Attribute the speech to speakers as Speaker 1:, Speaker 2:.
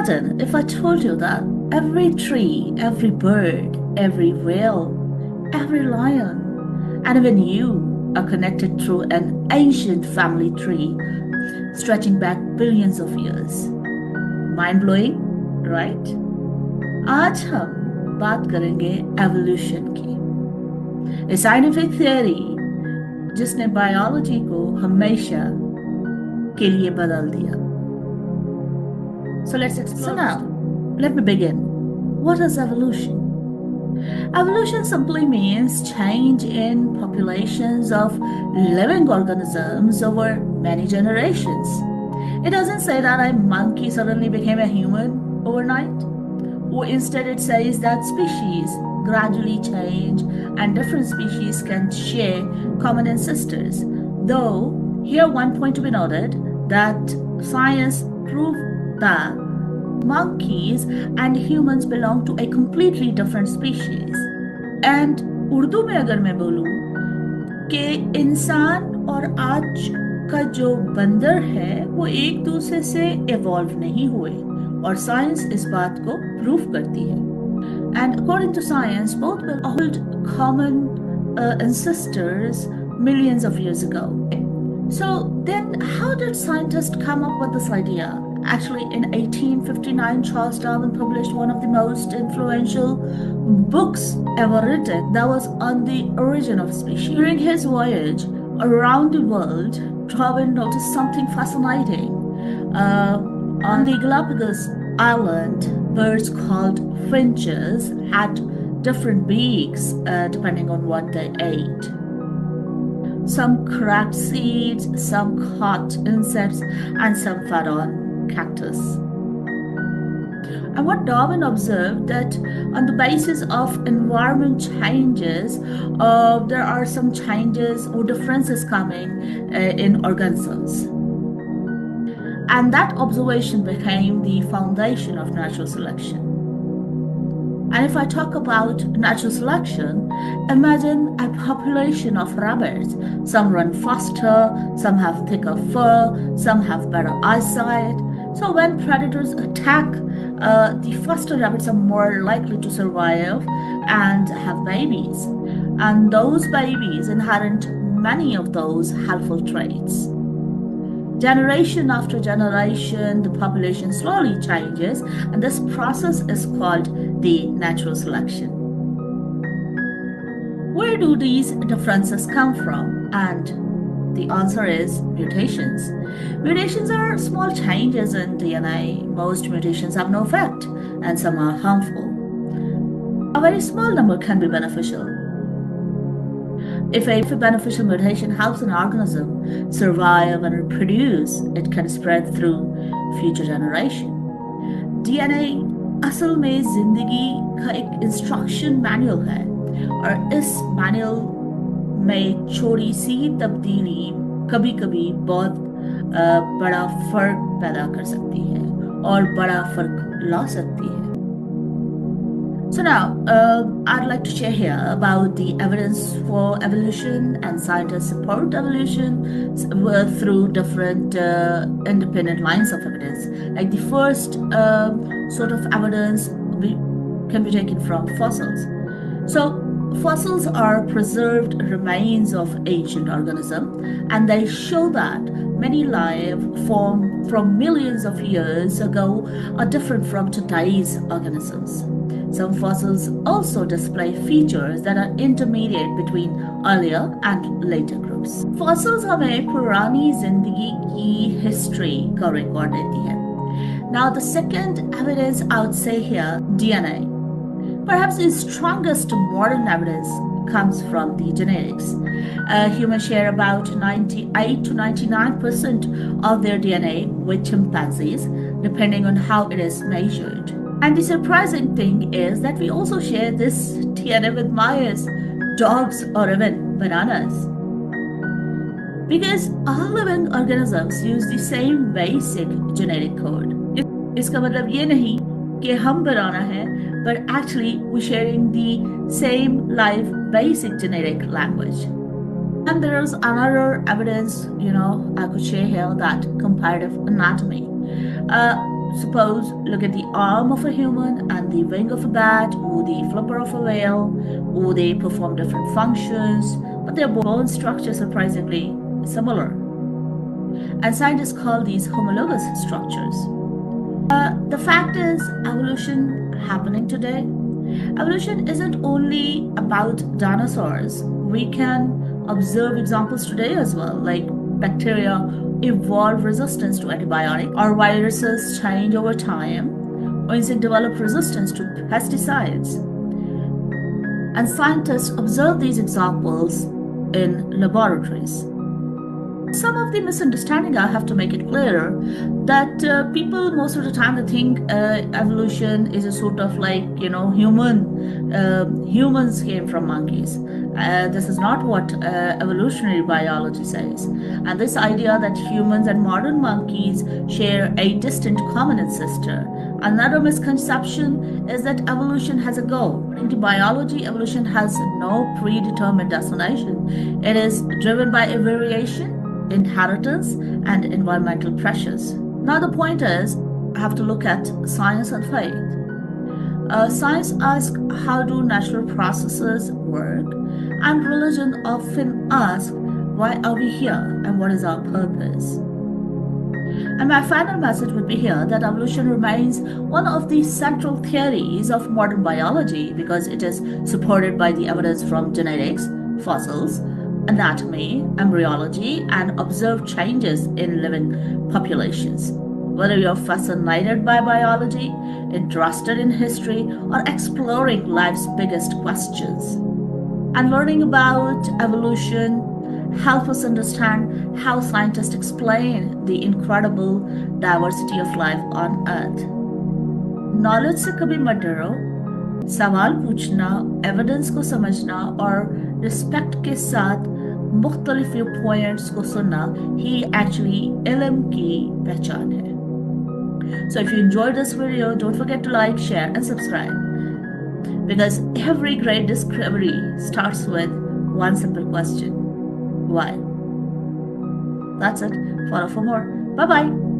Speaker 1: Imagine if I told you that every tree, every bird, every whale, every lion, and even you are connected through an ancient family tree stretching back billions of years. Mind blowing, right? आज हम बात करेंगे evolution की, ए scientific theory जिसने biology को हमेशा के लिए बदल दिया. So let's explore. So now, let me begin. What is evolution? Evolution simply means change in populations of living organisms over many generations. It doesn't say that a monkey suddenly became a human overnight, or instead it says that species gradually change and different species can share common ancestors. Though, here one point to be noted that science proved that monkeys and humans belong to a completely different species. And Urdu में अगर मैं बोलूं कि इंसान और आज का जो बंदर है वो एक दूसरे से इवॉल्व नहीं हुए, और साइंस इस बात को प्रूव करती है. And according to science, both will hold common ancestors millions of years ago. So then how did scientists come up with this idea? Actually, in 1859, Charles Darwin published one of the most influential books ever written that was on the origin of species. During his voyage around the world, Darwin noticed something fascinating. On the Galapagos Island, birds called finches had different beaks depending on what they ate. Some cracked seeds, some caught insects, and some fed on cactus. And what Darwin observed that on the basis of environment changes, there are some changes or differences coming in organisms. And that observation became the foundation of natural selection. And if I talk about natural selection, imagine a population of rabbits. Some run faster, some have thicker fur, some have better eyesight. So when predators attack, the faster rabbits are more likely to survive and have babies. And those babies inherit many of those helpful traits. Generation after generation, the population slowly changes, and this process is called the natural selection. Where do these differences come from? And the answer is mutations. Mutations are small changes in DNA. Most mutations have no effect, and some are harmful. A very small number can be beneficial. If a beneficial mutation helps an organism survive and reproduce, it can spread through future generation. DNA असल में जिंदगी का एक instruction manual है, और इस manual में छोटी सी तब्दीली कभी कभी बहुत बड़ा फर्क पैदा कर सकती है और बड़ा फर्क ला सकती है. So now, I'd like to share here about the evidence for evolution, and scientists support evolution through different independent lines of evidence. Like the first sort of evidence can be taken from fossils. So fossils are preserved remains of ancient organisms, and they show that many life formed from millions of years ago are different from today's organisms. Some fossils also display features that are intermediate between earlier and later groups. Fossils हमें पुरानी जिंदगी की history का record देती है. Now the second evidence I would say here, DNA. Perhaps the strongest modern evidence comes from the genetics. Humans share about 98 to 99% of their DNA with chimpanzees, depending on how it is measured. And the surprising thing is that we also share this DNA with mice, dogs, or even bananas. Because all living organisms use the same basic genetic code. इसका मतलब ये नहीं कि हम banana हैं, but actually we're sharing the same live basic genetic language. And there's another evidence, I could share here, that comparative anatomy. Suppose look at the arm of a human and the wing of a bat, or the flipper of a whale, or they perform different functions, but their bone structure surprisingly is similar. And scientists call these homologous structures. The fact is, evolution happening today. Evolution isn't only about dinosaurs. We can observe examples today as well, like bacteria evolve resistance to antibiotics, or viruses change over time, or insects develop resistance to pesticides. And scientists observe these examples in laboratories. Some of the misunderstanding, I have to make it clear that people most of the time they think evolution is a sort of like humans came from monkeys. This is not what evolutionary biology says. And this idea that humans and modern monkeys share a distant common ancestor. Another misconception is that evolution has a goal. In biology, evolution has no predetermined destination. It is driven by a variation, inheritance, and environmental pressures. Now the point is, I have to look at science and faith. Science asks how do natural processes work, and religion often asks why are we here and what is our purpose. And my final message would be here that evolution remains one of the central theories of modern biology because it is supported by the evidence from genetics, fossils, anatomy, embryology, and observed changes in living populations. Whether you're fascinated by biology, interested in history, or exploring life's biggest questions. And learning about evolution help us understand how scientists explain the incredible diversity of life on Earth. Knowledge से कभी मत डरो, सवाल पूछना, evidence को समझना और respect के साथ मुख्तलिफ व्यू पॉइंट्स को सुनना ही एक्चुअली इल्म की पहचान है. So if you enjoyed this video, don't forget to like, share and subscribe. Because every great discovery starts with one simple question. Why? That's it. Follow for more. Bye-bye.